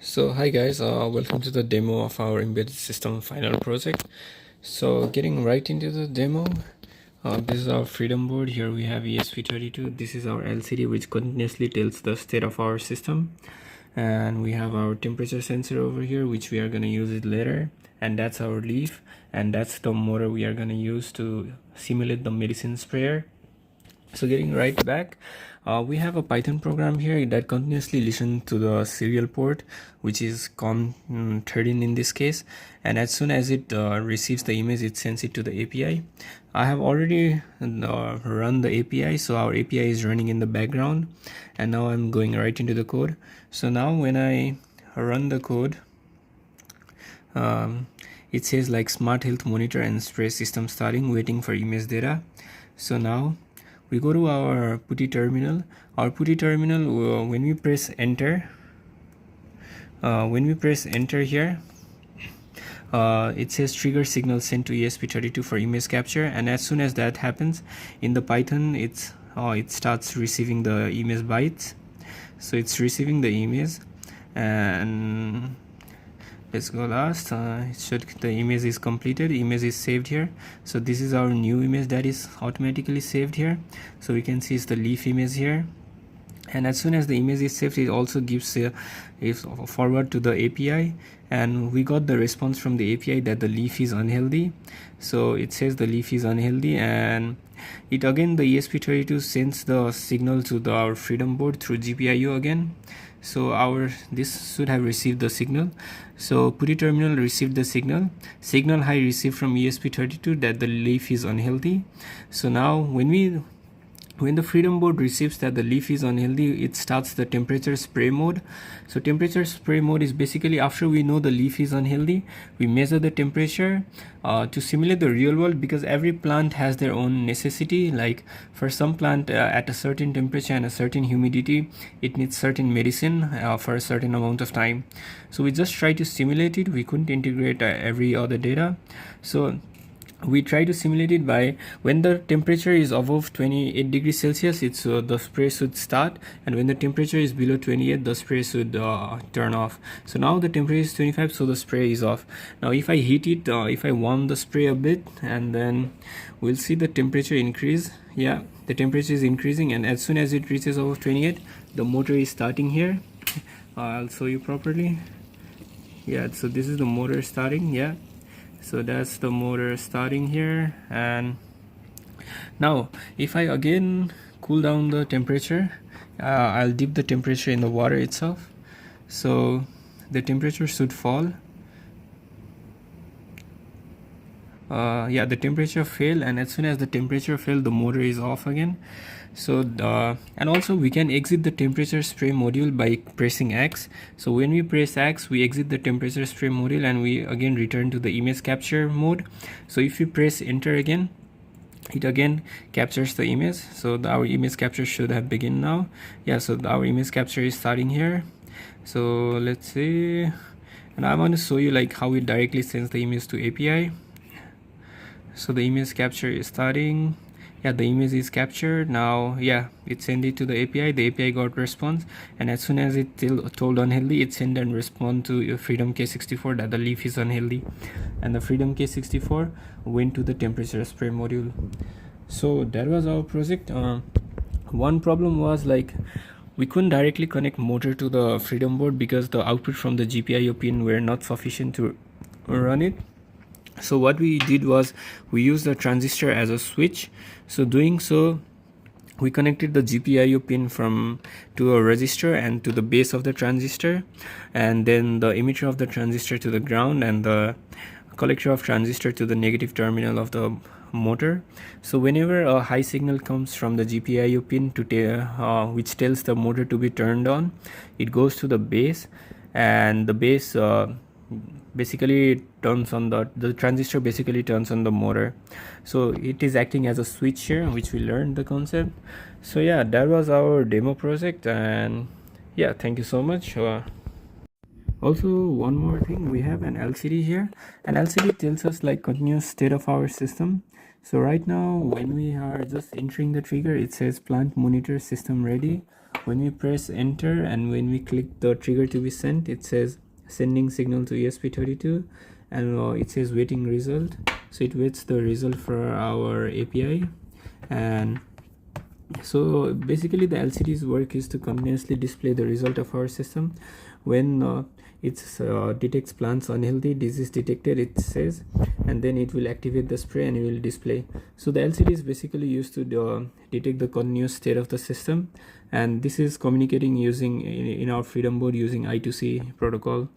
So hi guys, welcome to the demo of our embedded system final project. So getting right into the demo, this is our freedom board. Here we have ESP32. This is our LCD which continuously tells the state of our system, and we have our temperature sensor over here which we are going to use it later, and that's our leaf, and that's the motor we are going to use to simulate the medicine sprayer. So getting right back, we have a Python program here that continuously listens to the serial port, which is COM13 in this case, and as soon as it receives the image, it sends it to the API. I have already run the API, so our API is running in the background, and now I'm going right into the code. So now when I run the code, it says like smart health monitor and spray system starting, waiting for image data. So now we go to our PuTTY terminal. Our PuTTY terminal, when we press enter, here, it says trigger signal sent to ESP32 for image capture, and as soon as that happens in the Python, it starts receiving the image bytes. So it's receiving the image, and let's go last. It should the image is completed, image is saved here. So this is our new image that is automatically saved here. So we can see it's the leaf image here, and as soon as the image is saved, it also gives a forward to the API, and we got the response from the API that the leaf is unhealthy. So it says the leaf is unhealthy, and it again, the ESP32 sends the signal to our freedom board through GPIO again. So this should have received the signal. So PuTTY terminal received the signal high received from ESP32 that the leaf is unhealthy. So now when the freedom board receives that the leaf is unhealthy, it starts the temperature spray mode. So temperature spray mode is basically, after we know the leaf is unhealthy, we measure the temperature to simulate the real world, because every plant has their own necessity. Like for some plant, at a certain temperature and a certain humidity, it needs certain medicine for a certain amount of time. So we just try to simulate it. We couldn't integrate every other data. So we try to simulate it by when the temperature is above 28 degrees Celsius, it's the spray should start, and when the temperature is below 28, the spray should turn off. So now the temperature is 25, so the spray is off. Now if I heat it, if I warm the spray a bit, and then we'll see the temperature increase. Yeah, the temperature is increasing, and as soon as it reaches above 28, the motor is starting here. I'll show you properly. Yeah, so this is the motor starting. Yeah, so that's the motor starting here. And now if I again cool down the temperature, I'll dip the temperature in the water itself, so the temperature should fall. Yeah, the temperature fell, and as soon as the temperature fell, the motor is off again. So and also we can exit the temperature spray module by pressing X. So when we press X, we exit the temperature spray module, and we again return to the image capture mode. So if you press enter again, it again captures the image. So our image capture should have begun now. Yeah, so our image capture is starting here. So let's see, and I want to show you like how it directly sends the image to API. So the image capture is starting. Yeah, the image is captured now. Yeah, it sent it to the API got response, and as soon as it told unhealthy, it sent and respond to Freedom K64 that the leaf is unhealthy, and the Freedom K64 went to the temperature spray module. So that was our project. One problem was like we couldn't directly connect motor to the freedom board because the output from the GPIO pin were not sufficient to run it. So what we did was we used the transistor as a switch. So doing so, we connected the GPIO pin to a resistor and to the base of the transistor, and then the emitter of the transistor to the ground, and the collector of transistor to the negative terminal of the motor. So whenever a high signal comes from the GPIO pin which tells the motor to be turned on, it goes to the base, and the base basically turns on the transistor basically turns on the motor. So it is acting as a switch here, which we learned the concept. So yeah, that was our demo project, and yeah, thank you so much. Also, one more thing, we have an LCD here. An LCD tells us like continuous state of our system. So right now when we are just entering the trigger, it says plant monitor system ready. when we press enter and when we click the trigger to be sent, it says sending signal to ESP32, and it says waiting result. So it waits the result for our API. And so basically the LCD's work is to continuously display the result of our system. When it detects plants unhealthy, disease detected, it says, and then it will activate the spray and it will display. So the LCD is basically used to detect the continuous state of the system, and this is communicating using in our Freedom board using I2C protocol.